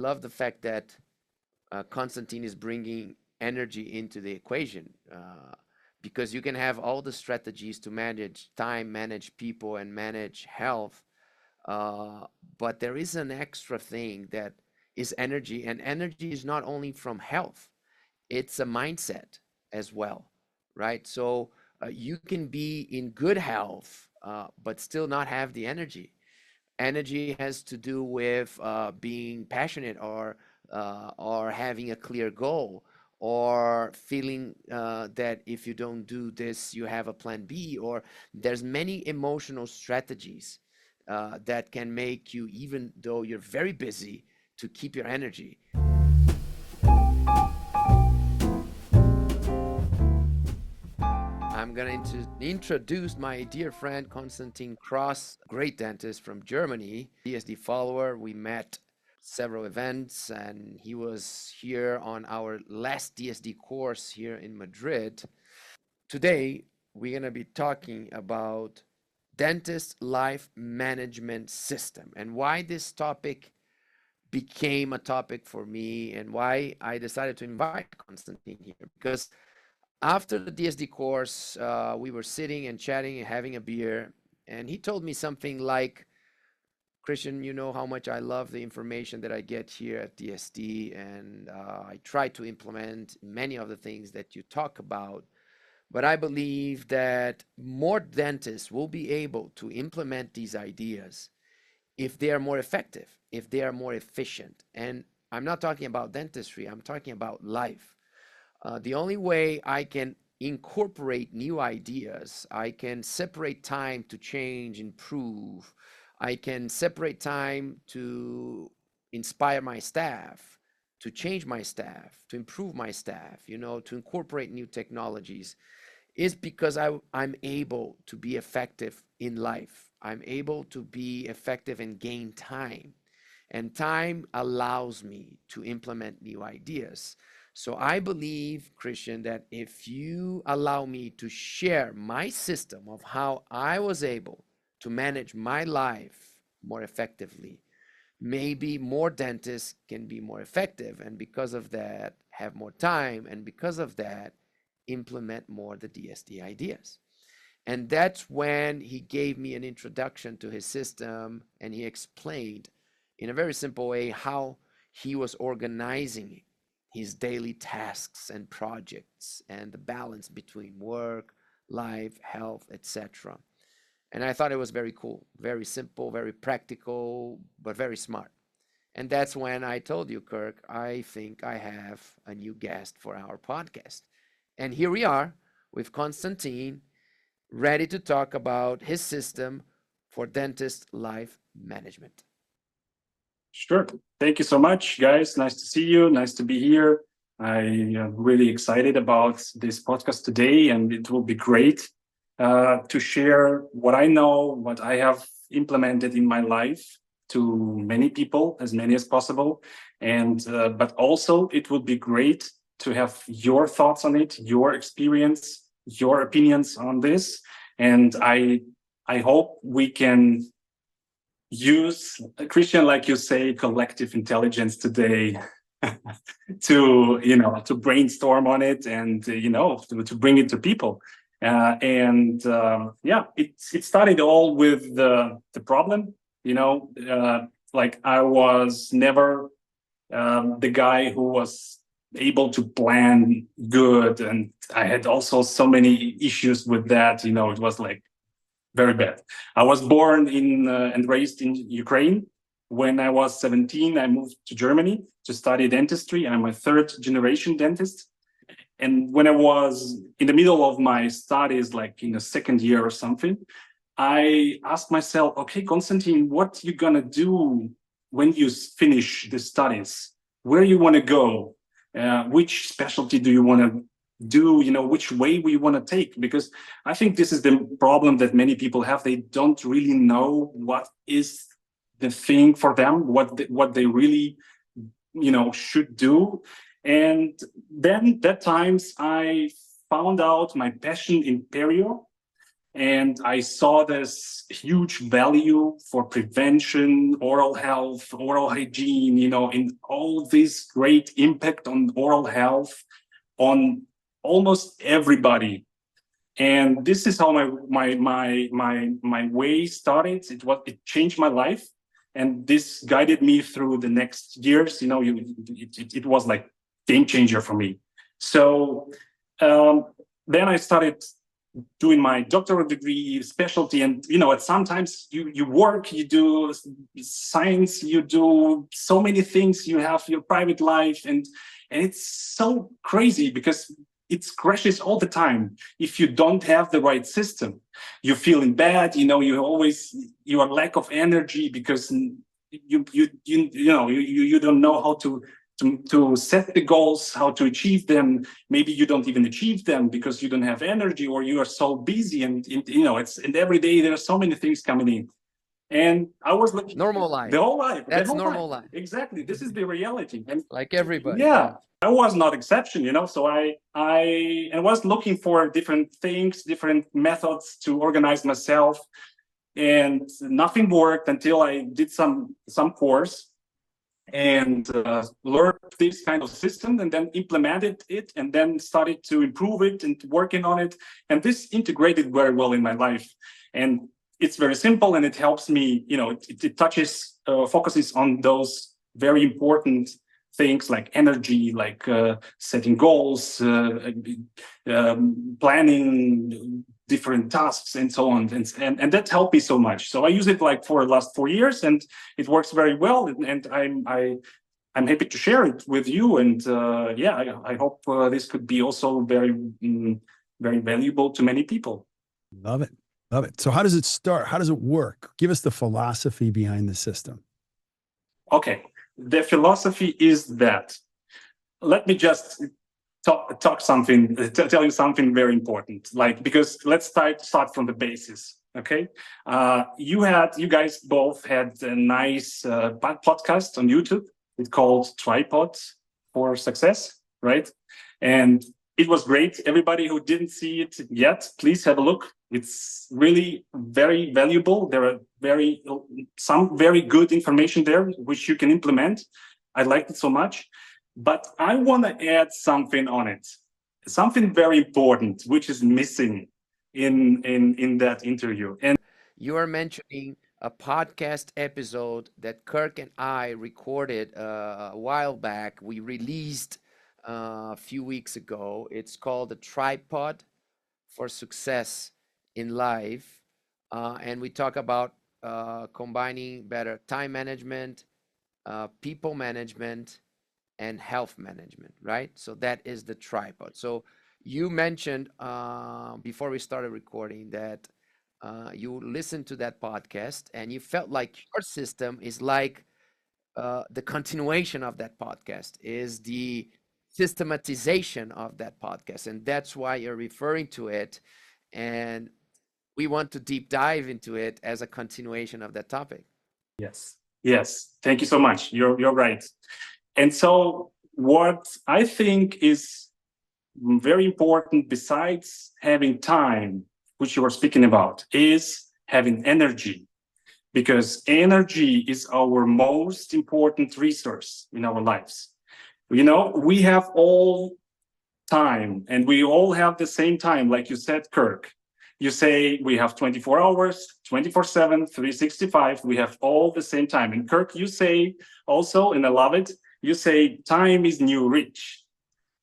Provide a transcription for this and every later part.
Love the fact that Konstantin is bringing energy into the equation, because you can have all the strategies to manage time, manage people, and manage health. But there is an extra thing that is energy, and energy is not only from health, it's a mindset as well, right? So you can be in good health, but still not have the energy. Energy has to do with being passionate, or having a clear goal, or feeling that if you don't do this, you have a plan B, or there's many emotional strategies that can make you, even though you're very busy, to keep your energy. I'm going to introduce my dear friend Konstantin Kross, great dentist from Germany, DSD follower. We met several events, and he was here on our last DSD course here in Madrid. Today, we're going to be talking about dentist life management system, and why this topic became a topic for me, and why I decided to invite Konstantin here. Because after the DSD course, we were sitting and chatting and having a beer, and he told me something like, Christian, you know how much I love the information that I get here at DSD, and I try to implement many of the things that you talk about. But I believe that more dentists will be able to implement these ideas if they are more effective, if they are more efficient. And I'm not talking about dentistry, I'm talking about life. The only way I can incorporate new ideas, I can separate time to change, improve, I can separate time to inspire my staff, to change my staff, to improve my staff, to incorporate new technologies, is because I'm able to be effective in life. I'm able to be effective and gain time. And time allows me to implement new ideas. So I believe, Christian, that if you allow me to share my system of how I was able to manage my life more effectively, maybe more dentists can be more effective, and because of that, have more time, and because of that, implement more the DSD ideas. And that's when he gave me an introduction to his system, and he explained in a very simple way how he was organizing his daily tasks and projects and the balance between work, life, health, etc. And I thought it was very cool, very simple, very practical, but very smart. And that's when I told you, Kirk, I think I have a new guest for our podcast. And here we are with Konstantin, ready to talk about his system for dentist life management. Sure. Thank you so much, guys. Nice to see you. Nice to be here. I am really excited about this podcast today, and it will be great to share what I know, what I have implemented in my life to many people, as many as possible. And but also, it would be great to have your thoughts on it, your experience, your opinions on this. And I hope we can use, Christian, like you say, collective intelligence today to brainstorm on it, and to bring it to people. It started all with the problem. Like I was never the guy who was able to plan good, and I had also so many issues with that. It was like very bad. I was born in and raised in Ukraine. When I was 17, I moved to Germany to study dentistry. I'm a third generation dentist. And when I was in the middle of my studies, like in the second year or something, I asked myself, okay, Konstantin, what you gonna do when you finish the studies? Where you want to go? Which specialty do you want to do? Which way we want to take? Because I think this is the problem that many people have. They don't really know what is the thing for them, what they really should do. And then at times I found out my passion in perio, And I saw this huge value for prevention, oral health, oral hygiene, in all this great impact on oral health on almost everybody. And this is how my way started. It changed my life, and this guided me through the next years. It was like game changer for me. So um, then I started doing my doctoral degree specialty, and sometimes you work, you do science, you do so many things, you have your private life, and it's so crazy because it crashes all the time if you don't have the right system. You're feeling bad, you are lack of energy because you don't know how to set the goals, how to achieve them. Maybe you don't even achieve them because you don't have energy, or you are so busy, and and every day there are so many things coming in. And I was looking Normal life. the whole life, That's normal life. Exactly, this is the reality, and Like everybody. yeah, I was not exception, So I was looking for different things, different methods to organize myself, and nothing worked until I did some course and learned this kind of system, and then implemented it, and then started to improve it and working on it. And this integrated very well in my life. And it's very simple, and it helps me, it touches, focuses on those very important things like energy, like setting goals, planning different tasks, and so on. And that helped me so much. So I use it like for the last 4 years, and it works very well. And I'm happy to share it with you. And I hope this could be also very, very valuable to many people. Love it. Love it. So how does it start? How does it work? Give us the philosophy behind the system. Okay. The philosophy is that, let me just talk something, tell you something very important, because let's start from the basis. Okay. You guys both had a nice podcast on YouTube. It's called Tripods for Success, right? And it was great. Everybody who didn't see it yet, please have a look. It's really very valuable. There are some very good information there which you can implement. I liked it so much, but I want to add something on it, something very important which is missing in that interview. And you are mentioning a podcast episode that Kirk and I recorded a while back. We released a few weeks ago. It's called The Tripod for Success in Life. And we talk about combining better time management, people management, and health management, right? So that is the tripod. So you mentioned before we started recording that you listened to that podcast and you felt like your system is like the continuation of that podcast, is the systematization of that podcast. And that's why you're referring to it. And we want to deep dive into it as a continuation of that topic. Yes. Thank you so much. You're right. And so what I think is very important, besides having time, which you were speaking about, is having energy, because energy is our most important resource in our lives. We have all time, and we all have the same time, like you said, Kirk. You say we have 24 hours, 24/7, 365. We have all the same time. And Kirk, you say also, and I love it, you say time is new rich.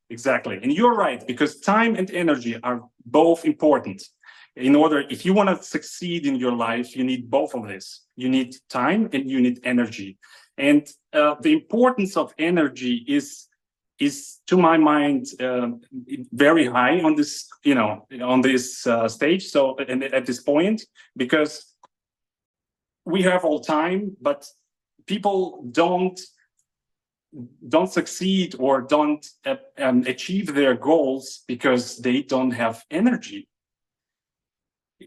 Exactly. And you're right, because time and energy are both important. If you want to succeed in your life, you need both of this. You need time and you need energy. And the importance of energy is to my mind very high on this stage. So and at this point, because we have all time, but people don't succeed or don't achieve their goals because they don't have energy.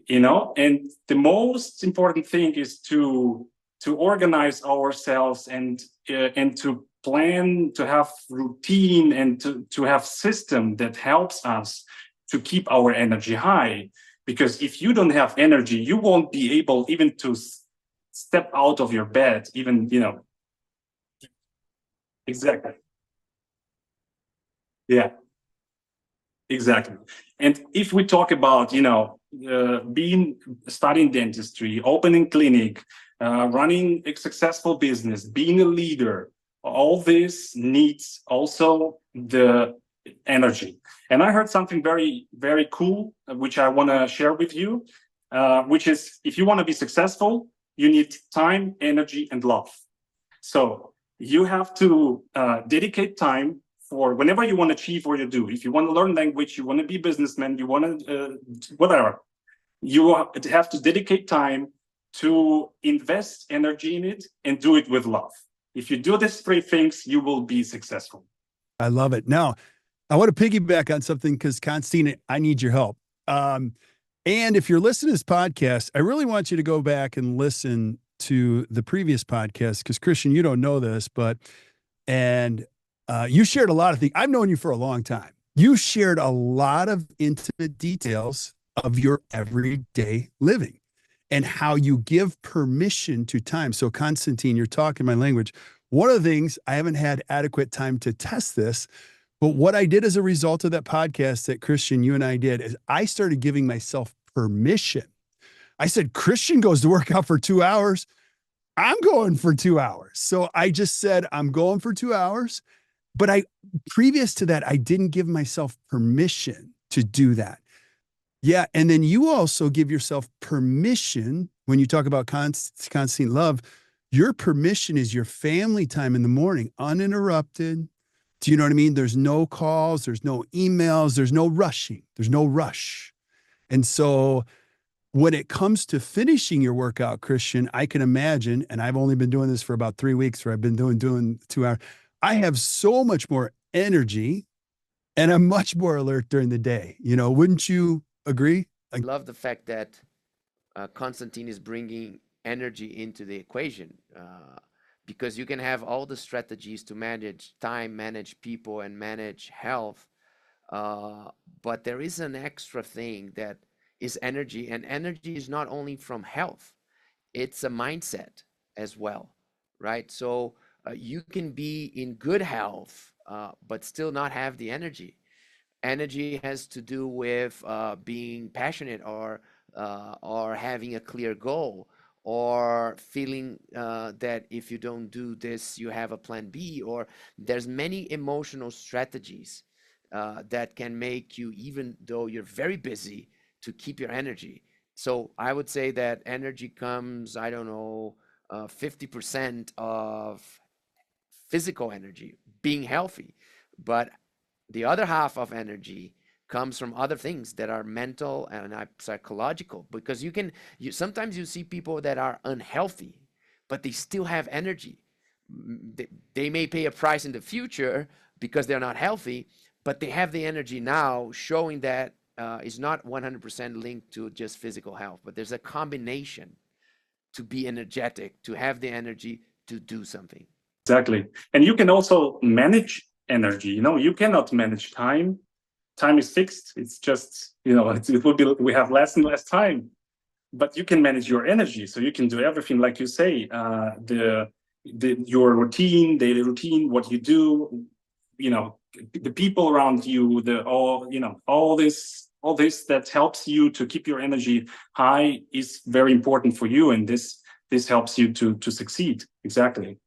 And the most important thing is to organize ourselves and to plan, to have routine, and to have system that helps us to keep our energy high. Because if you don't have energy, you won't be able even to step out of your bed, even, exactly. Yeah, exactly. And if we talk about, being studying dentistry, opening clinic, running a successful business, being a leader, all this needs also the energy. And I heard something very, very cool, which I want to share with you, which is if you want to be successful, you need time, energy, and love. So you have to dedicate time for whenever you want to achieve what you do. If you want to learn language, you want to be a businessman, you want to whatever, you have to dedicate time to invest energy in it and do it with love. If you do these three things, you will be successful. I love it. Now, I want to piggyback on something because Konstantin, I need your help. And if you're listening to this podcast, I really want you to go back and listen to the previous podcast because Christian, you don't know this, but you shared a lot of things. I've known you for a long time. You shared a lot of intimate details of your everyday living and how you give permission to time. So, Konstantin, you're talking my language. One of the things I haven't had adequate time to test this, but what I did as a result of that podcast that Christian, you and I did, is I started giving myself permission. I said, Christian goes to work out for 2 hours. I'm going for 2 hours. So I just said, I'm going for 2 hours. But previous to that, I didn't give myself permission to do that. Yeah. And then you also give yourself permission when you talk about constant love. Your permission is your family time in the morning, uninterrupted. Do you know what I mean? There's no calls, there's no emails, there's no rushing, there's no rush. And so when it comes to finishing your workout, Christian, I can imagine, and I've only been doing this for about 3 weeks where I've been doing 2 hours. I have so much more energy and I'm much more alert during the day. Wouldn't you agree? I love the fact that Konstantin is bringing energy into the equation because you can have all the strategies to manage time, manage people, and manage health. But there is an extra thing that is energy, and energy is not only from health, it's a mindset as well, right? So you can be in good health, but still not have the energy. Energy has to do with being passionate or having a clear goal or feeling that if you don't do this, you have a plan B, or there's many emotional strategies that can make you, even though you're very busy, to keep your energy. So I would say that energy comes, I don't know, 50% of physical energy, being healthy. But the other half of energy comes from other things that are mental and psychological, because sometimes you see people that are unhealthy, but they still have energy. They may pay a price in the future because they're not healthy, but they have the energy now, showing that is not 100% linked to just physical health, but there's a combination to be energetic, to have the energy to do something. Exactly. And you can also manage energy. You cannot manage time. Time is fixed. It's just, it will be, we have less and less time, but you can manage your energy. So you can do everything, like you say, your routine, daily routine, what you do, the people around you, all this that helps you to keep your energy high is very important for you. And this helps you to succeed. Exactly.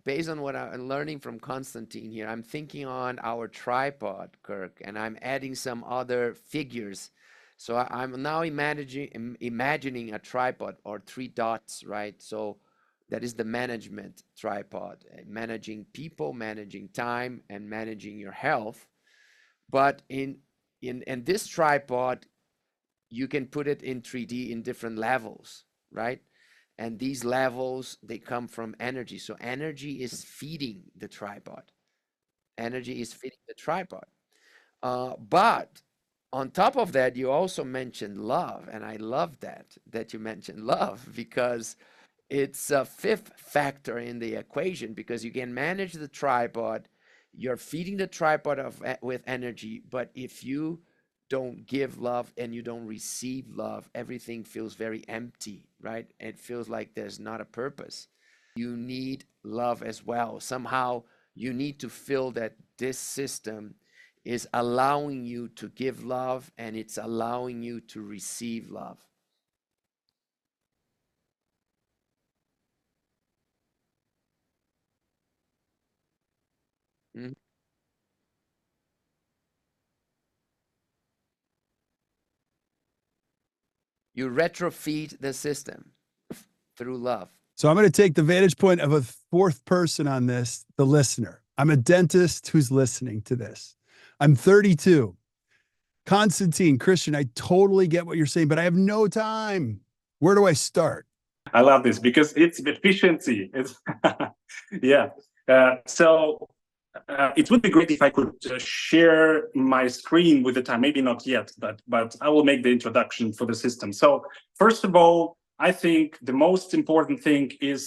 Based on what I'm learning from Konstantin here, I'm thinking on our tripod, Kirk, and I'm adding some other figures. So I'm now imagining a tripod or 3 dots, right? So that is the management tripod, managing people, managing time, and managing your health. But in this tripod, you can put it in 3D in different levels, right? And these levels, they come from energy. So energy is feeding the tripod. Energy is feeding the tripod. But on top of that, you also mentioned love. And I love that you mentioned love, because it's a fifth factor in the equation, because you can manage the tripod. You're feeding the tripod with energy. But if you don't give love and you don't receive love, everything feels very empty, right? It feels like there's not a purpose. You need love as well. Somehow you need to feel that this system is allowing you to give love and it's allowing you to receive love. Mhm. You retrofeed the system through love. So I'm going to take the vantage point of a fourth person on this, the listener. I'm a dentist who's listening to this. I'm 32. Konstantin, Christian, I totally get what you're saying, but I have no time. Where do I start? I love this because it's efficiency. It's yeah. It would be great if I could share my screen with the time. Maybe not yet, but I will make the introduction for the system. So first of all, I think the most important thing is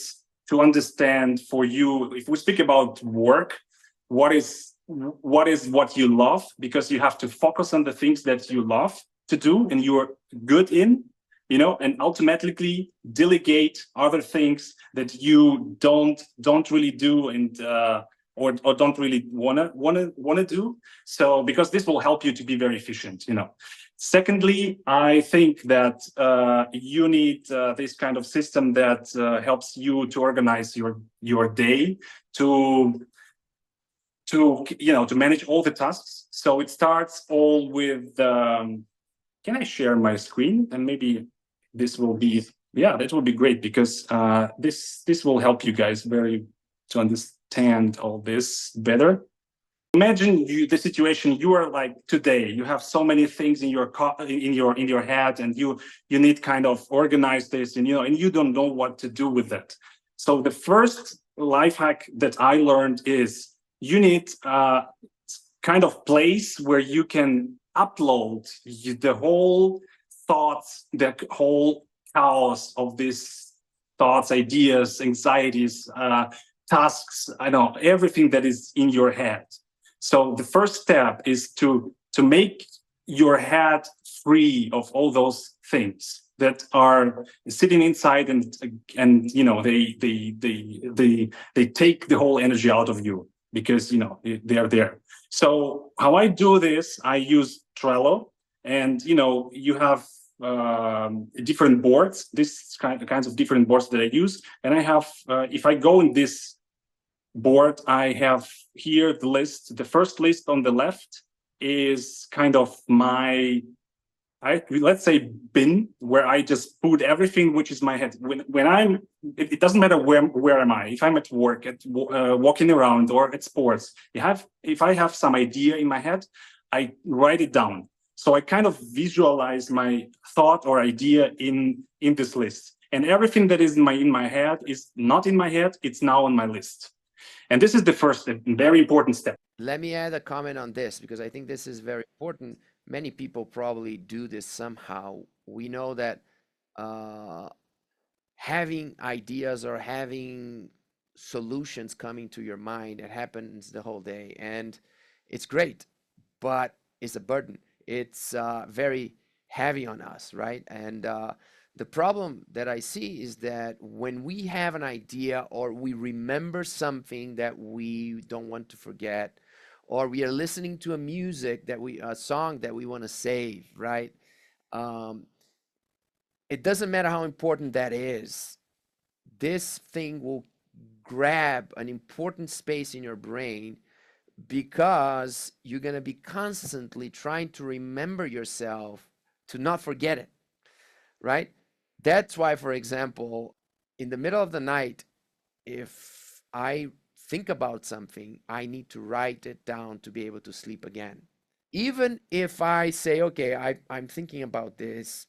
to understand for you, if we speak about work, what is what you love, because you have to focus on the things that you love to do and you're good in, you know, and ultimately delegate other things that you don't really do and or don't really wanna do. So because this will help you to be very efficient, you know. Secondly, I think that you need this kind of system that helps you to organize your day, to you know, to manage all the tasks. So it starts all with can I share my screen? And maybe this will be, yeah, that will be great, because this will help you guys very to understand all this better. Imagine the situation you are like today. You have so many things in your in your head, and you need kind of organize this, and you know, and you don't know what to do with it. So the first life hack that I learned is you need kind of place where you can upload the whole thoughts, the whole chaos of these thoughts, ideas, anxieties, tasks, I know, everything that is in your head. So the first step is to make your head free of all those things that are sitting inside, and you know, they take the whole energy out of you, because you know they are there. So how I do this, I use Trello, and you know, you have different boards, this kinds of different boards that I use, and I have if I go in this board, I have here the list. The first list on the left is kind of my, let's say, bin, where I just put everything which is my head. When I'm, it doesn't matter where am I. If I'm at work, at walking around, or at sports, if I have some idea in my head, I write it down. So I kind of visualize my thought or idea in this list, and everything that is in my head is not in my head. It's now on my list. And this is the first and very important step. Let me add a comment on this, because I think this is very important. Many people probably do this somehow. We know that having ideas or having solutions coming to your mind, it happens the whole day, and it's great, but it's a burden. It's very heavy on us, right? And the problem that I see is that when we have an idea, or we remember something that we don't want to forget, or we are listening to a song that we want to save, right? It doesn't matter how important that is. This thing will grab an important space in your brain, because you're going to be constantly trying to remember yourself to not forget it, right? That's why, for example, in the middle of the night, if I think about something, I need to write it down to be able to sleep again. Even if I say, okay, I'm thinking about this,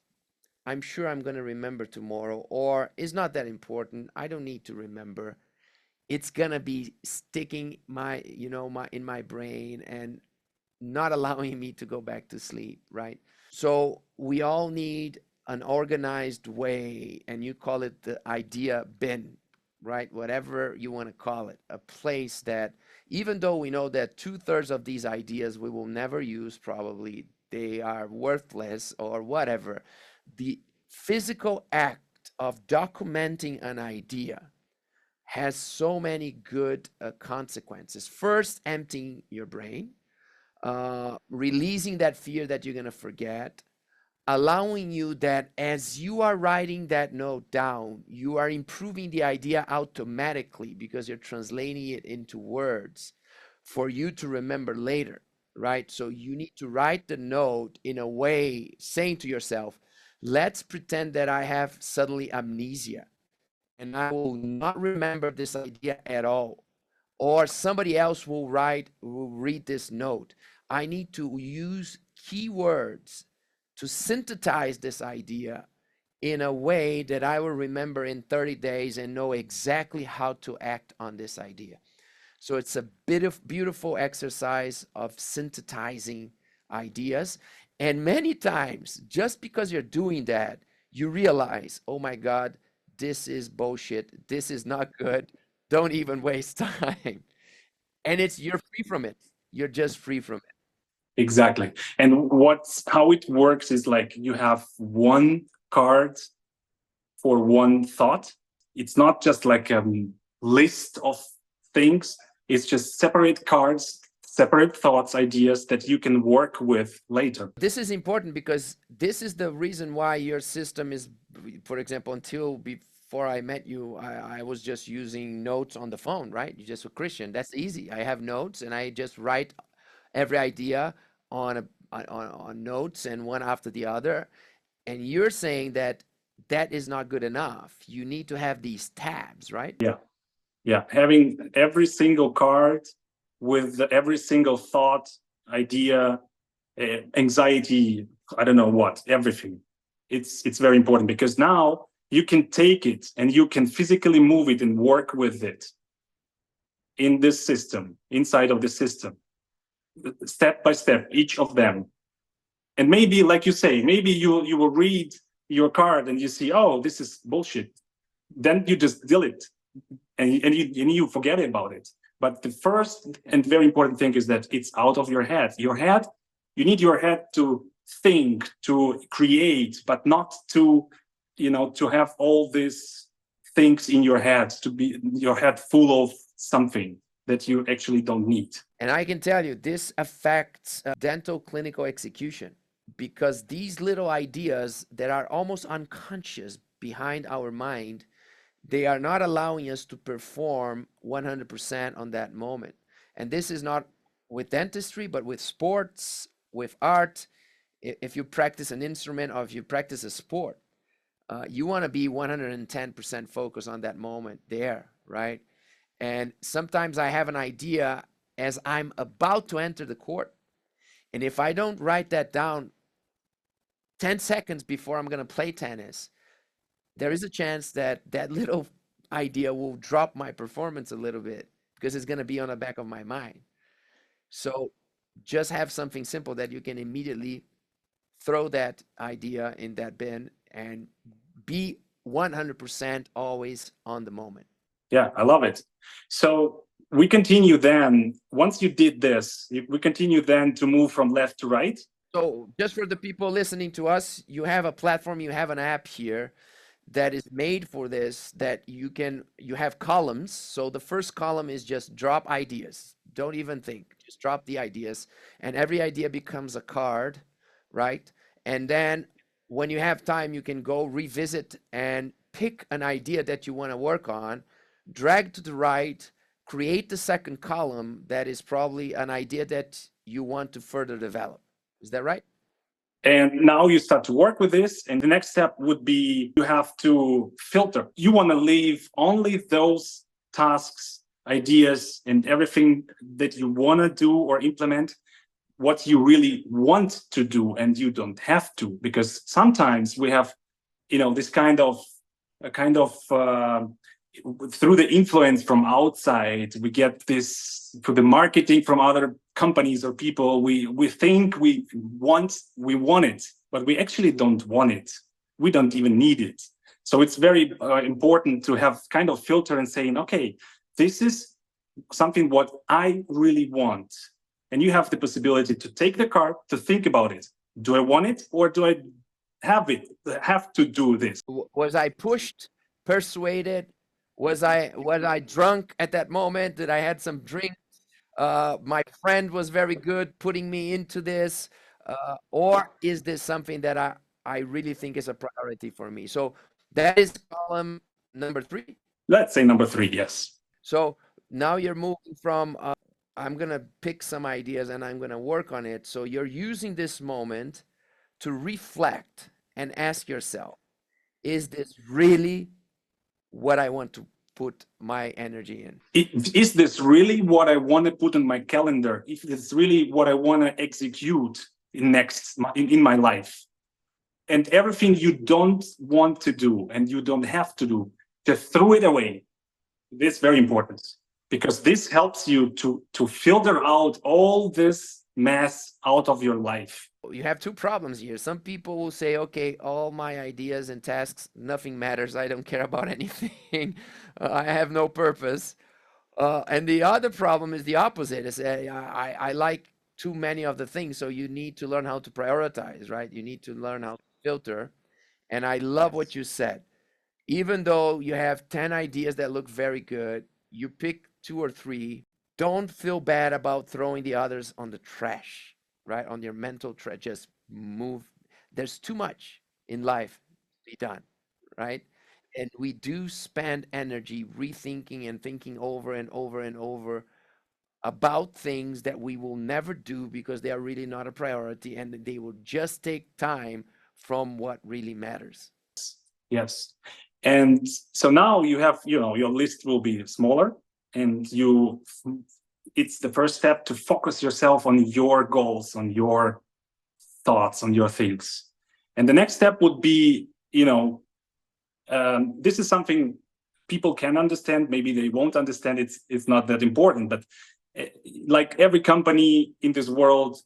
I'm sure I'm going to remember tomorrow, or it's not that important, I don't need to remember. It's going to be sticking in my brain and not allowing me to go back to sleep, right? So we all need an organized way, and you call it the idea bin, right? Whatever you want to call it, a place that, even though we know that 2/3 of these ideas we will never use, probably they are worthless or whatever. The physical act of documenting an idea has so many good consequences. First, emptying your brain, releasing that fear that you're going to forget, allowing you that as you are writing that note down, you are improving the idea automatically because you're translating it into words for you to remember later, right? So you need to write the note in a way saying to yourself, let's pretend that I have suddenly amnesia and I will not remember this idea at all. Or somebody else will read this note. I need to use keywords to synthesize this idea in a way that I will remember in 30 days and know exactly how to act on this idea. So it's a bit of beautiful exercise of synthesizing ideas. And many times, just because you're doing that, you realize, oh my God, this is bullshit. This is not good. Don't even waste time. And you're free from it. You're just free from it. Exactly. And how it works is like you have one card for one thought. It's not just like a list of things. It's just separate cards, separate thoughts, ideas that you can work with later. This is important because this is the reason why your system is, for example, until before I met you, I was just using notes on the phone, right? You just a Christian. That's easy. I have notes and I just write every idea on notes and one after the other. And you're saying that that is not good enough. You need to have these tabs, right? Yeah. Having every single card with every single thought, idea, anxiety, I don't know what, everything. It's very important because now you can take it and you can physically move it and work with it in this system, inside of the system, step by step, each of them. And maybe, like you say, maybe you will read your card and you see, oh, this is bullshit. Then you just delete and you forget about it. But the first and very important thing is that it's out of your head. Your head, you need your head to think, to create, but not to, to have all these things in your head, to be your head full of something that you actually don't need. And I can tell you, this affects dental clinical execution because these little ideas that are almost unconscious behind our mind, they are not allowing us to perform 100% on that moment. And this is not with dentistry, but with sports, with art. If you practice an instrument or if you practice a sport, you want to be 110% focused on that moment there, right? And sometimes I have an idea as I'm about to enter the court. And if I don't write that down 10 seconds before I'm going to play tennis, there is a chance that that little idea will drop my performance a little bit because it's going to be on the back of my mind. So just have something simple that you can immediately throw that idea in that bin and be 100% always on the moment. Yeah, I love it. So we continue then, once you did this, we continue then to move from left to right. So just for the people listening to us, you have a platform, you have an app here that is made for this, that you have columns. So the first column is just drop ideas. Don't even think, just drop the ideas. And every idea becomes a card, right? And then when you have time, you can go revisit and pick an idea that you want to work on, drag to the right, create the second column that is probably an idea that you want to further develop. Is that right? And now you start to work with this. And the next step would be you have to filter. You want to leave only those tasks, ideas, and everything that you want to do or implement, what you really want to do, and you don't have to. Because sometimes we have, this kind of through the influence from outside, we get this through the marketing from other companies or people. We think we want it, but we actually don't want it. We don't even need it. So it's very important to have kind of filter and saying, okay, this is something what I really want. And you have the possibility to take the card, to think about it. Do I want it, or do I have to do this? Was I pushed, persuaded? Was I drunk at that moment? Did I had some drink? My friend was very good putting me into this, or is this something that I really think is a priority for me? So that is column number 3. Let's say number 3, yes. So now you're moving from I'm gonna pick some ideas and I'm gonna work on it. So you're using this moment to reflect and ask yourself, is this really what I want to put my energy in? Is this really what I want to put on my calendar? If it's really what I want to execute in my life? And everything you don't want to do and you don't have to do, just throw it away. This is very important, because this helps you to filter out all this mess out of your life. You have 2 problems here. Some people will say, okay, all my ideas and tasks, nothing matters. I don't care about anything. I have no purpose. And the other problem is the opposite. Is I like too many of the things. So you need to learn how to prioritize, right? You need to learn how to filter. And I love what you said. Even though you have 10 ideas that look very good, you pick 2 or 3. Don't feel bad about throwing the others on the trash, right? On your mental trash. Just move. There's too much in life to be done, right? And we do spend energy rethinking and thinking over and over and over about things that we will never do because they are really not a priority, and they will just take time from what really matters. Yes. And so now you have, your list will be smaller, and it's the first step to focus yourself on your goals, on your thoughts, on your things. And the next step would be, this is something people can understand. Maybe they won't understand. It's not that important, but like every company in this world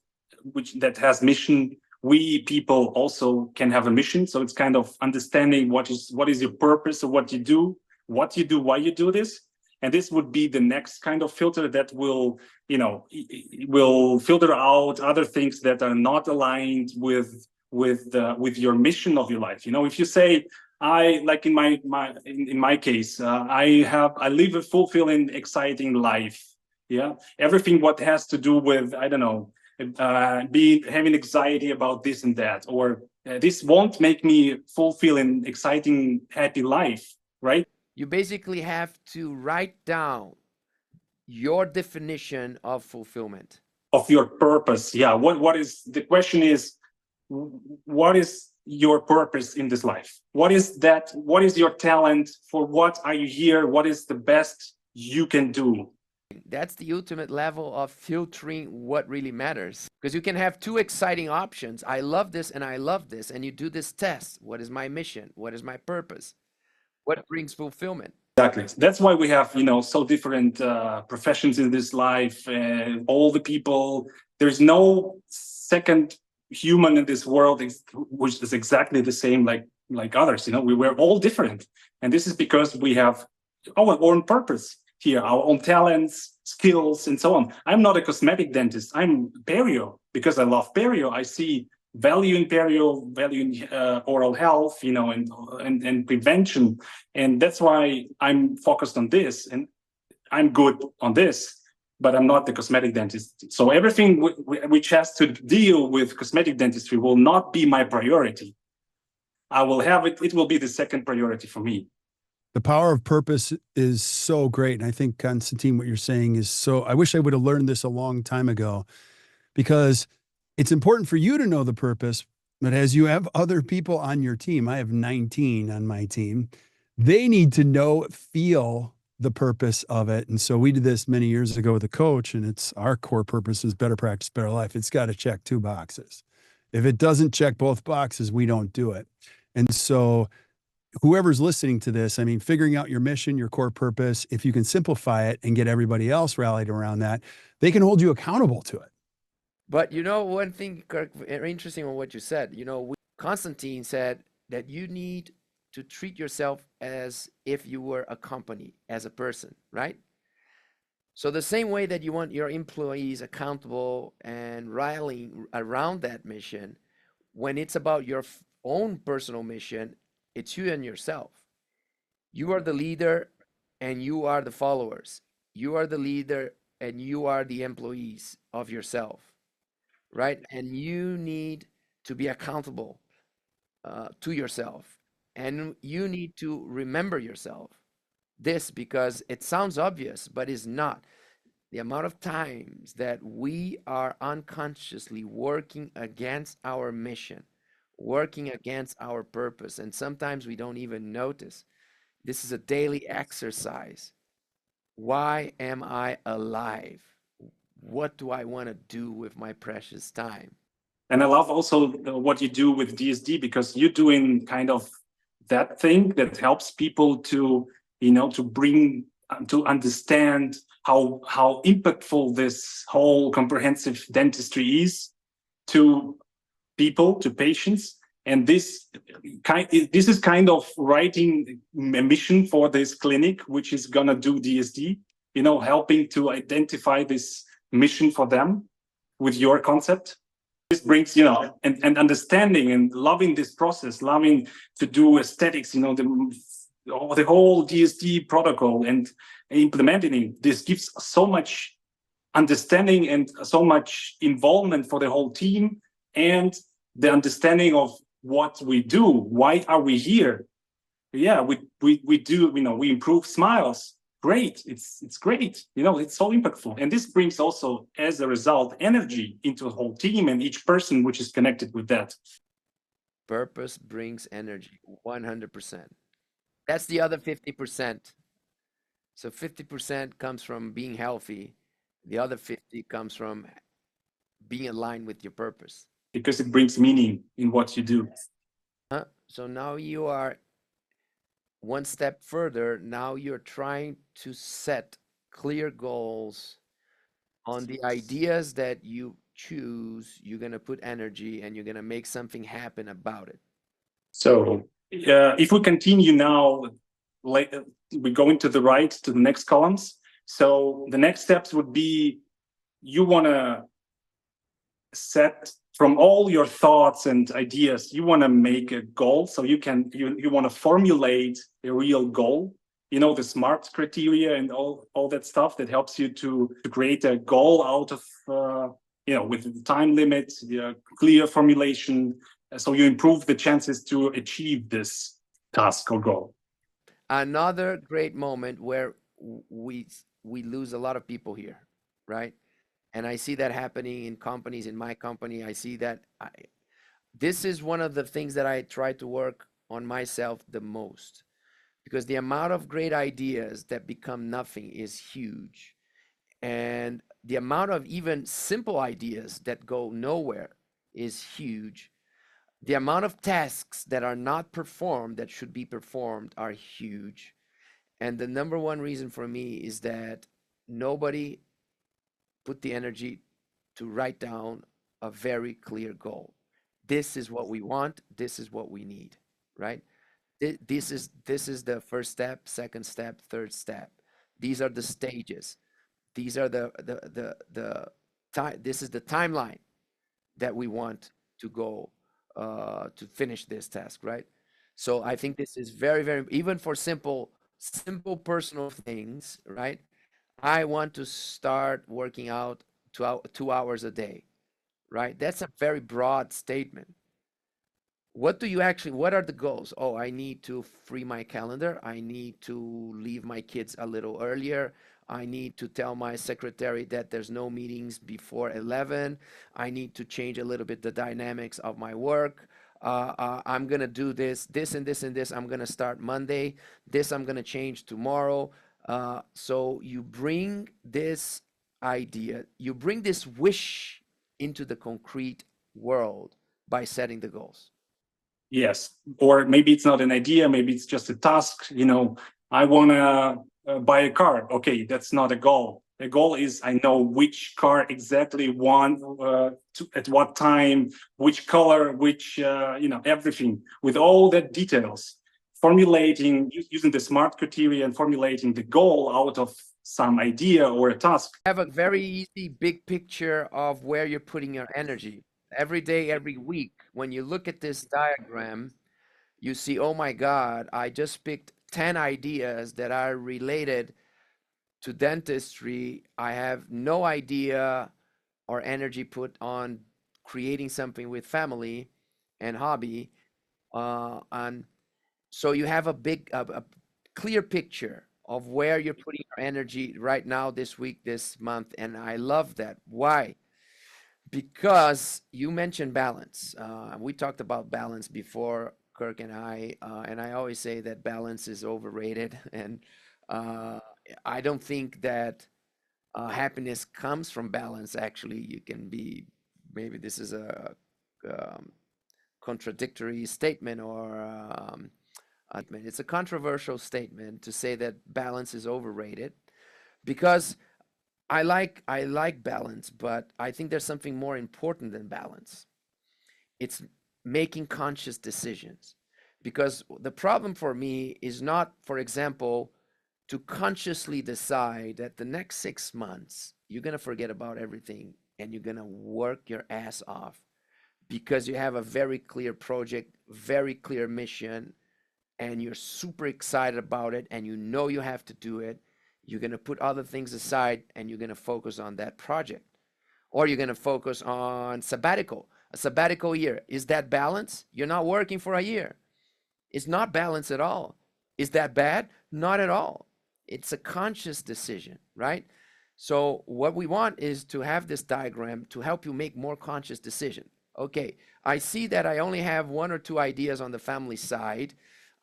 that has mission, we people also can have a mission. So it's kind of understanding what is your purpose of what you do, why you do this. And this would be the next kind of filter that will filter out other things that are not aligned with your mission of your life. If you say, in my case, I live a fulfilling, exciting life. Yeah, everything what has to do with, I don't know, having anxiety about this and that, or this won't make me fulfill an exciting, happy life, right? You basically have to write down your definition of fulfillment. Of your purpose. Yeah. What is the question is, what is your purpose in this life? What is that? What is your talent? For what are you here? What is the best you can do? That's the ultimate level of filtering what really matters. Because you can have 2 exciting options. I love this and I love this. And you do this test. What is my mission? What is my purpose? What brings fulfillment? Exactly. That's why we have, so different professions in this life. All the people, there's no second human in this world which is exactly the same like others. We're all different. And this is because we have our own purpose here, our own talents, skills, and so on. I'm not a cosmetic dentist. I'm perio because I love perio. I see value in perio, value in oral health, and prevention. And that's why I'm focused on this, and I'm good on this, but I'm not the cosmetic dentist. So everything which has to deal with cosmetic dentistry will not be my priority. I will have it. It will be the second priority for me. The power of purpose is so great. And I think, Konstantin, what you're saying is I wish I would have learned this a long time ago, because it's important for you to know the purpose. But as you have other people on your team, I have 19 on my team, they need to feel the purpose of it. And so we did this many years ago with a coach, and it's our core purpose is better practice, better life. It's got to check 2 boxes. If it doesn't check both boxes, we don't do it. And so whoever's listening to this, figuring out your mission, your core purpose, if you can simplify it and get everybody else rallied around that, they can hold you accountable to it. But one thing, Kirk, very interesting on what you said. Konstantin said that you need to treat yourself as if you were a company, as a person, right? So the same way that you want your employees accountable and rallying around that mission, when it's about your own personal mission, it's you and yourself. You are the leader and you are the followers. You are the leader and you are the employees of yourself, right? And you need to be accountable to yourself. And you need to remember yourself. This because it sounds obvious, but is not. The amount of times that we are unconsciously working against our mission, working against our purpose, and sometimes we don't even notice. This is a daily exercise. Why am I alive? What do I want to do with my precious time? And I love also what you do with DSD, because you're doing kind of that thing that helps people to, to bring, to understand how impactful this whole comprehensive dentistry is to people, to patients. And this is kind of writing a mission for this clinic, which is gonna do DSD, helping to identify this mission for them with your concept. This brings, and understanding and loving this process, loving to do aesthetics, the whole DSD protocol and implementing it. This gives so much understanding and so much involvement for the whole team, and the understanding of what we do. Why are we here? Yeah, we do, we improve smiles. Great, it's great, it's so impactful. And this brings also, as a result, energy into the whole team and each person which is connected with that. Purpose brings energy, 100%. That's the other 50%. So 50% comes from being healthy. The other 50 comes from being aligned with your purpose. Because it brings meaning in what you do. So now you are one step further. Now you're trying to set clear goals on the ideas that you choose. You're going to put energy and you're going to make something happen about it. So if we continue now, we go into the right to the next columns. So the next steps would be, you want to set from all your thoughts and ideas, you want to make a goal. So you want to formulate a real goal, the SMART criteria and all that stuff that helps you to create a goal out of, with the time limit, the clear formulation. So you improve the chances to achieve this task or goal. Another great moment where we lose a lot of people here, right? And I see that happening in companies. In my company, I see that. This is one of the things that I try to work on myself the most, because the amount of great ideas that become nothing is huge. And the amount of even simple ideas that go nowhere is huge. The amount of tasks that are not performed that should be performed are huge. And the number one reason for me is that nobody put the energy to write down a very clear goal. This is what we want. This is what we need, right? This is the first step, second step, third step. These are the stages. These are the time. This is the timeline that we want to go to finish this task, right? So I think this is very, very, even for simple personal things, right? I want to start working out 2 hours a day, right? That's a very broad statement. What are the goals? Oh, I need to free my calendar. I need to leave my kids a little earlier. I need to tell my secretary that there's no meetings before 11. I need to change a little bit the dynamics of my work. I'm going to do this, and this, and this. I'm going to start Monday. This I'm going to change tomorrow. So you bring this idea, you bring this wish into the concrete world by setting the goals. Yes. Or maybe it's not an idea, maybe it's just a task. I want to buy a car. Okay, that's not a goal. The goal is, I know which car exactly want, at what time, which color, which, everything, with all the details. Formulating, using the SMART criteria and formulating the goal out of some idea or a task. Have a very easy big picture of where you're putting your energy. every day, every week. When you look at this diagram, you see, oh my God, I just picked 10 ideas that are related to dentistry. I have no idea or energy put on creating something with family and hobby. And so you have a clear picture of where you're putting your energy right now, this week, this month. And I love that. Why? Because you mentioned balance. We talked about balance before, Kirk and I always say that balance is overrated. And uh, I don't think that happiness comes from balance. Actually, you can be, maybe this is a um, contradictory statement or it's a controversial statement to say that balance is overrated because I like balance, but I think there's something more important than balance. It's making conscious decisions. Because the problem for me is not, for example, to consciously decide that the next 6 months you're going to forget about everything and you're going to work your ass off because you have a very clear project, very clear mission, and you're super excited about it and you know you have to do it. You're going to put other things aside and you're going to focus on that project. Or you're going to focus on sabbatical, a sabbatical year. Is that balance? You're not working for a year. It's not balance at all. Is that bad? Not at all. It's a conscious decision, right? So what we want is to have this diagram to help you make more conscious decision. Okay, I see that I only have 1 or 2 ideas on the family side.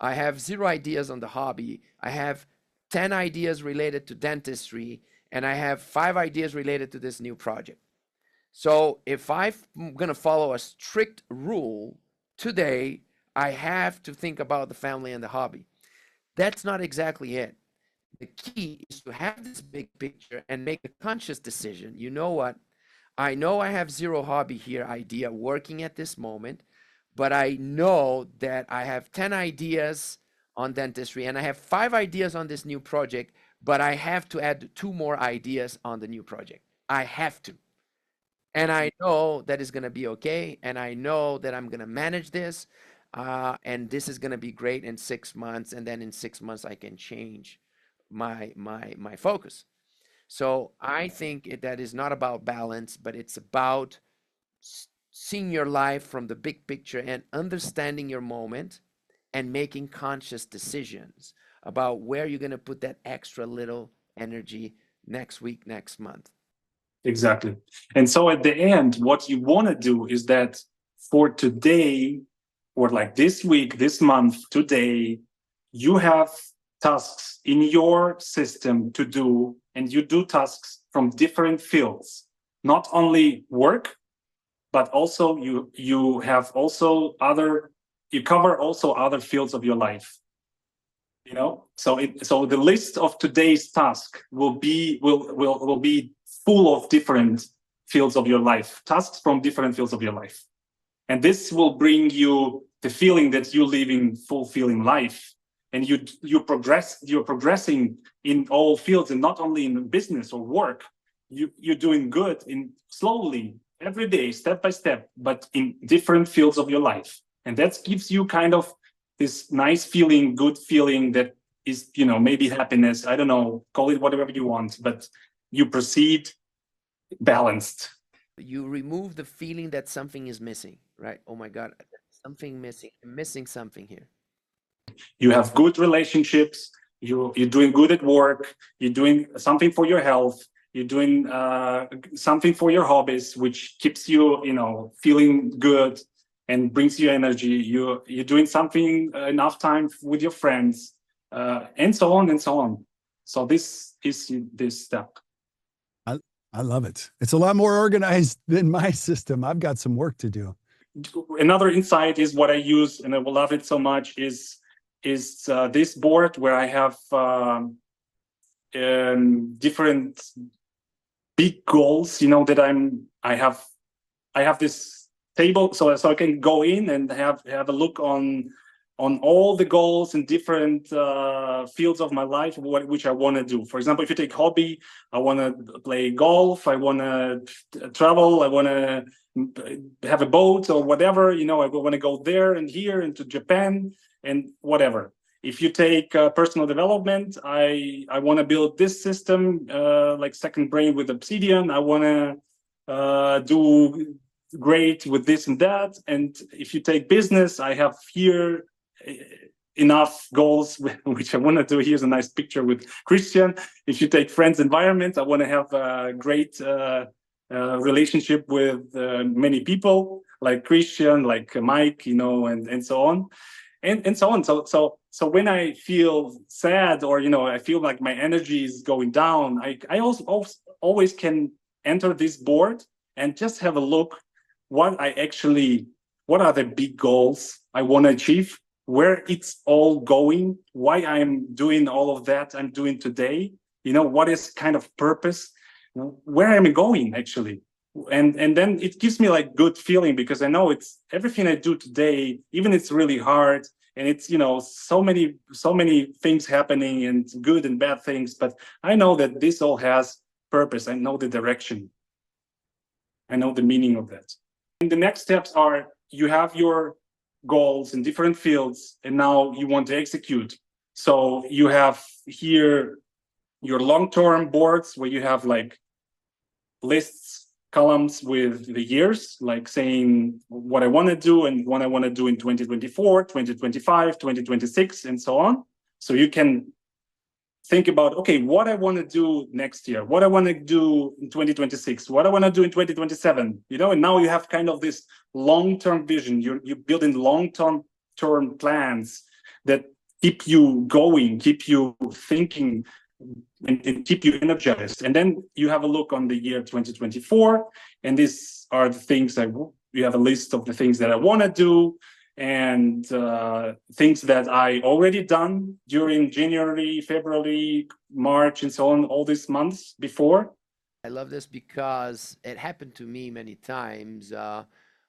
I have 0 ideas on the hobby. I have 10 ideas related to dentistry, and I have 5 ideas related to this new project. So if I'm going to follow a strict rule today, I have to think about the family and the hobby. That's not exactly it. The key is to have this big picture and make a conscious decision. You know what? I know I have 0 hobby here idea working at this moment, but I know that I have 10 ideas on dentistry and I have 5 ideas on this new project, but I have to add 2 more ideas on the new project. I have to. And I know that it's going to be okay. And I know that I'm going to manage this. And this is going to be great in 6 months. And then in 6 months, I can change my focus. So I think that is not about balance, but it's about seeing your life from the big picture and understanding your moment and making conscious decisions about where you're going to put that extra little energy next week, next month. Exactly. And so at the end, what you want to do is that for today, or like this week, this month, today, you have tasks in your system to do, and you do tasks from different fields, not only work, but also you have also other, you cover also other fields of your life. You know, so the list of today's task will be full of different fields of your life, tasks from different fields of your life. And this will bring you the feeling that you're living fulfilling life, and you're progressing in all fields, and not only in business or work. You're doing good in slowly every day, step by step, but in different fields of your life. And that gives you kind of this nice feeling, good feeling that is, you know, maybe happiness. I don't know, call it whatever you want, but you proceed balanced. You remove the feeling that something is missing, right? Oh my God, something missing. I'm missing something here. You have good relationships. You're doing good at work. You're doing something for your health. You're doing something for your hobbies, which keeps you, you know, feeling good and brings you energy. You're doing something enough time with your friends, and so on and so on. So this is this step. I love it. It's a lot more organized than my system. I've got some work to do. Another insight is what I use, and I will love it so much, is this board where I have different big goals, you know, that I have this table, so I can go in and have a look on on all the goals in different fields of my life, which I want to do. For example, if you take hobby, I want to play golf, I want to travel, I want to have a boat or whatever, you know, I want to go there and here and to Japan and whatever. If you take personal development, I want to build this system, like Second Brain with Obsidian. I want to do great with this and that. And if you take business, I have here enough goals which I want to do. Here's a nice picture with Christian. If you take friends environment, I want to have a great relationship with many people like Christian, like Mike, you know, and so on. And so on. So when I feel sad, or you know, I feel like my energy is going down, I also always can enter this board and just have a look what are the big goals I want to achieve, where it's all going, why I'm doing all of that I'm doing today, you know, what is kind of purpose, where am I going actually. And then it gives me like good feeling, because I know it's everything I do today, even it's really hard, and it's, you know, so many things happening, and good and bad things, but I know that this all has purpose. I know the direction, I know the meaning of that. And the next steps are, you have your goals in different fields, and now you want to execute. So you have here your long-term boards where you have like lists, columns with the years, like saying what I want to do and what I want to do in 2024, 2025, 2026, and so on. So you can think about, okay, what I want to do next year, what I want to do in 2026, what I want to do in 2027, you know, and now you have kind of this long-term vision. You're building long-term plans that keep you going, keep you thinking, and keep you energized. And then you have a look on the year 2024, and these are the things that you have a list of the things that I want to do, and things that I already done during January, February, March, and so on, all these months before. I love this because it happened to me many times,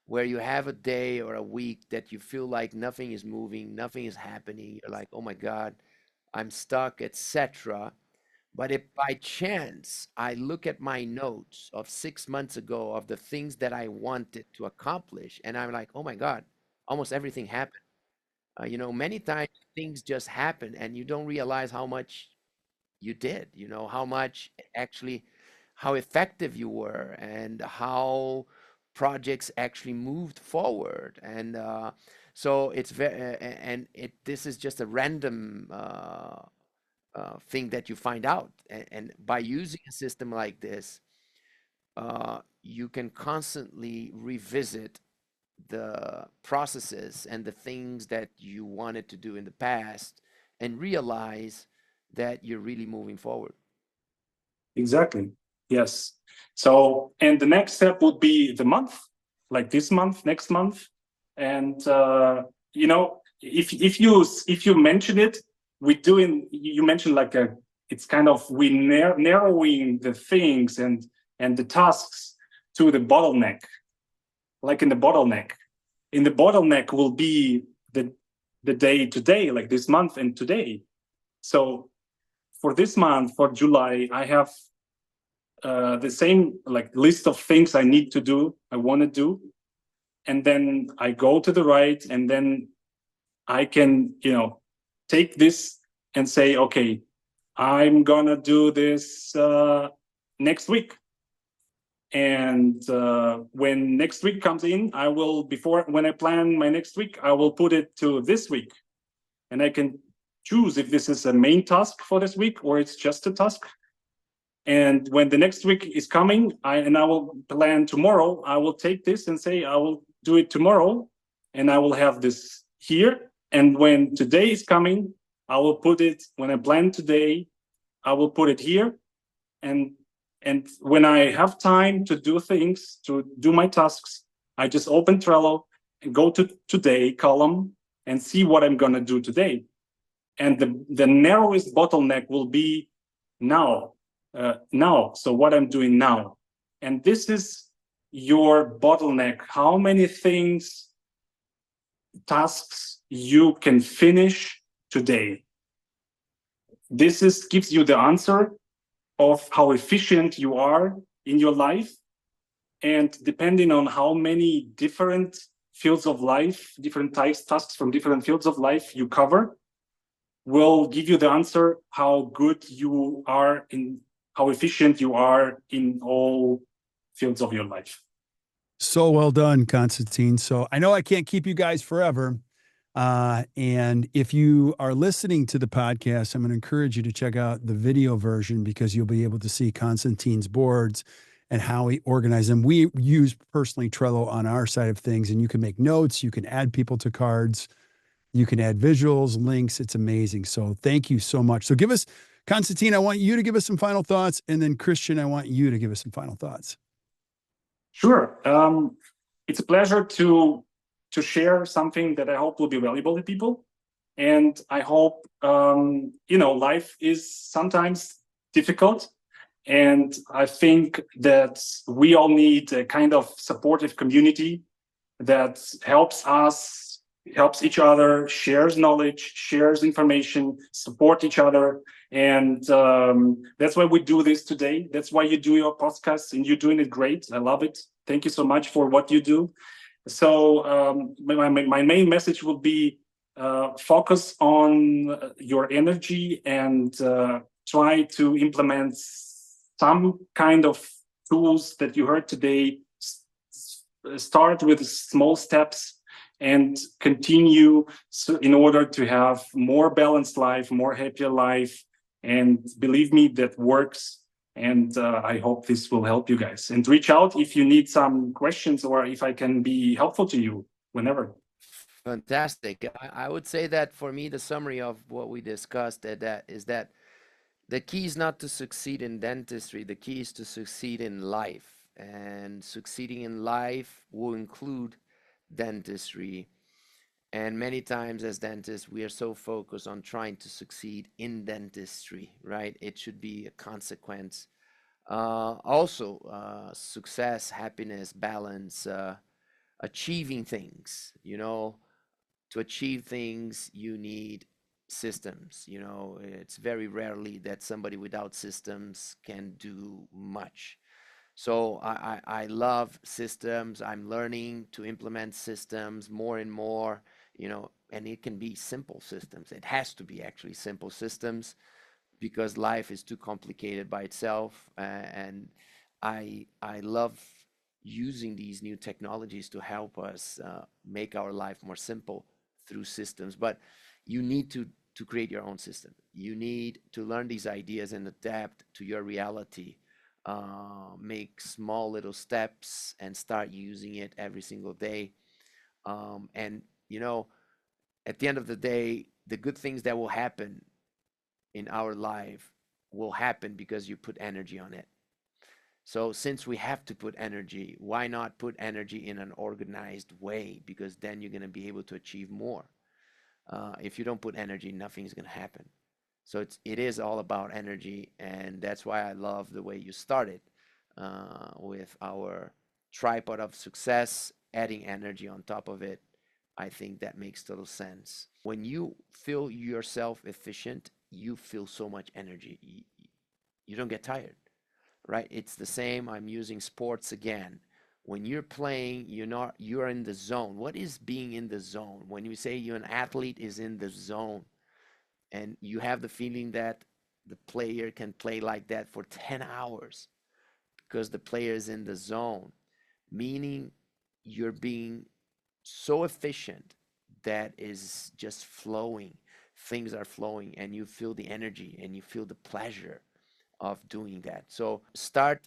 where you have a day or a week that you feel like nothing is moving, nothing is happening. You're like, oh my God, I'm stuck, etc. But if by chance I look at my notes of 6 months ago of the things that I wanted to accomplish, and I'm like, oh my God, almost everything happened. You know, many times things just happen and you don't realize how much you did, you know, how much actually, how effective you were, and how projects actually moved forward. And so it's very, and this is just a random thing that you find out. And by using a system like this, you can constantly revisit the processes and the things that you wanted to do in the past and realize that you're really moving forward. Exactly. Yes. So, and the next step would be the month, like this month, next month. And, you know, if you mention it, you mentioned like it's kind of, we narrowing the things and the tasks to the bottleneck, like in the bottleneck. In the bottleneck will be the day today, like this month and today. So for this month, for July, I have the same like list of things I need to do, I want to do. And then I go to the right, and then I can, you know, take this and say, okay, I'm gonna do this next week. And when next week comes in, I will, when I plan my next week, I will put it to this week. And I can choose if this is a main task for this week or it's just a task. And when the next week is coming, I will plan tomorrow, I will take this and say, I will do it tomorrow, and I will have this here. And when today is coming, I will put it, when I plan today, I will put it here. And when I have time to do things, to do my tasks, I just open Trello and go to today column and see what I'm gonna do today. And the narrowest bottleneck will be now. So what I'm doing now. And this is your bottleneck. How many things tasks you can finish today. This gives you the answer of how efficient you are in your life. And depending on how many different fields of life, different types, tasks from different fields of life you cover, will give you the answer how good you are in, how efficient you are in all fields of your life. So well done, Konstantin. So I know I can't keep you guys forever. And if you are listening to the podcast, I'm going to encourage you to check out the video version because you'll be able to see Konstantin's boards and how he organized them. We use personally Trello on our side of things, and you can make notes, you can add people to cards, you can add visuals, links. It's amazing. So thank you so much. So give us, Konstantin, I want you to give us some final thoughts. And then Christian, I want you to give us some final thoughts. Sure. It's a pleasure to share something that I hope will be valuable to people. And I hope, life is sometimes difficult. And I think that we all need a kind of supportive community that helps us, helps each other, shares knowledge, shares information, support each other. And that's why we do this today. That's why you do your podcast, and you're doing it great. I love it. Thank you so much for what you do. So my main message will be focus on your energy and try to implement some kind of tools that you heard today. Start with small steps and continue in order to have more balanced life, more happier life. And believe me, that works. And I hope this will help you guys. And reach out if you need some questions or if I can be helpful to you whenever. Fantastic. I would say that for me, the summary of what we discussed is that the key is not to succeed in dentistry. The key is to succeed in life. And succeeding in life will include dentistry. And many times as dentists, we are so focused on trying to succeed in dentistry, right? It should be a consequence. Also, success, happiness, balance, achieving things, to achieve things, you need systems. It's very rarely that somebody without systems can do much. So I love systems. I'm learning to implement systems more and more, and it can be simple systems. It has to be actually simple systems because life is too complicated by itself. And I love using these new technologies to help us make our life more simple through systems. But you need to create your own system. You need to learn these ideas and adapt to your reality. Make small little steps and start using it every single day. And at the end of the day, the good things that will happen in our life will happen because you put energy on it. So since we have to put energy, why not put energy in an organized way? Because then you're going to be able to achieve more. If you don't put energy, nothing's going to happen. So it is all about energy, and that's why I love the way you started with our tripod of success, adding energy on top of it. I think that makes total sense. When you feel yourself efficient, you feel so much energy. You don't get tired, right? It's the same. I'm using sports again. When you're playing, you're in the zone. What is being in the zone? When you say you're an athlete is in the zone, and you have the feeling that the player can play like that for 10 hours because the player is in the zone, meaning you're being so efficient that is just flowing. Things are flowing, and you feel the energy and you feel the pleasure of doing that. So start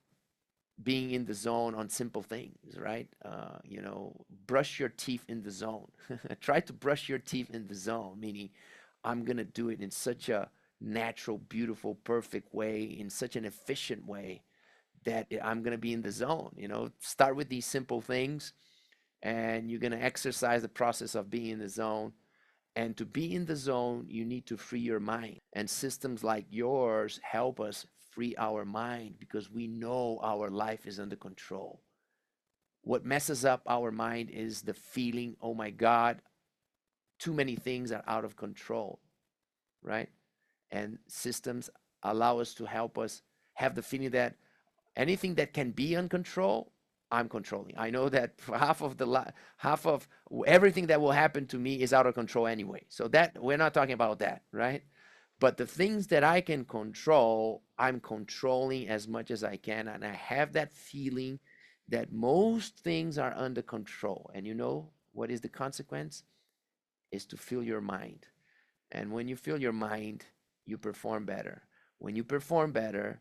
being in the zone on simple things, right? Brush your teeth in the zone. Try to brush your teeth in the zone, meaning I'm going to do it in such a natural, beautiful, perfect way, in such an efficient way that I'm going to be in the zone. Start with these simple things, and you're going to exercise the process of being in the zone. And to be in the zone, you need to free your mind. And systems like yours help us free our mind because we know our life is under control. What messes up our mind is the feeling, oh my God, too many things are out of control, right? And systems allow us to help us have the feeling that anything that can be in control, I'm controlling. I know that half of everything that will happen to me is out of control anyway. So that we're not talking about that, right? But the things that I can control, I'm controlling as much as I can. And I have that feeling that most things are under control. And you know what is the consequence? Is to fill your mind. And when you fill your mind, you perform better. When you perform better,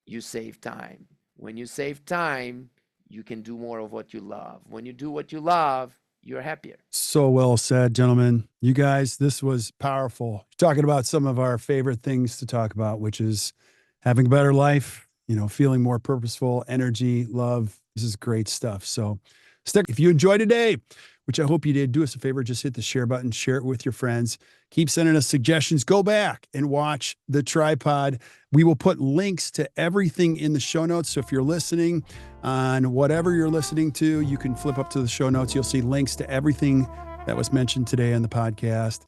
you save time. When you save time, you can do more of what you love. When you do what you love, you're happier. So well said, gentlemen. You guys, this was powerful. Talking about some of our favorite things to talk about, which is having a better life, feeling more purposeful, energy, love. This is great stuff. So if you enjoyed today, which I hope you did, do us a favor, just hit the share button, share it with your friends. Keep sending us suggestions. Go back and watch the tripod. We will put links to everything in the show notes. So if you're listening on whatever you're listening to, you can flip up to the show notes. You'll see links to everything that was mentioned today on the podcast.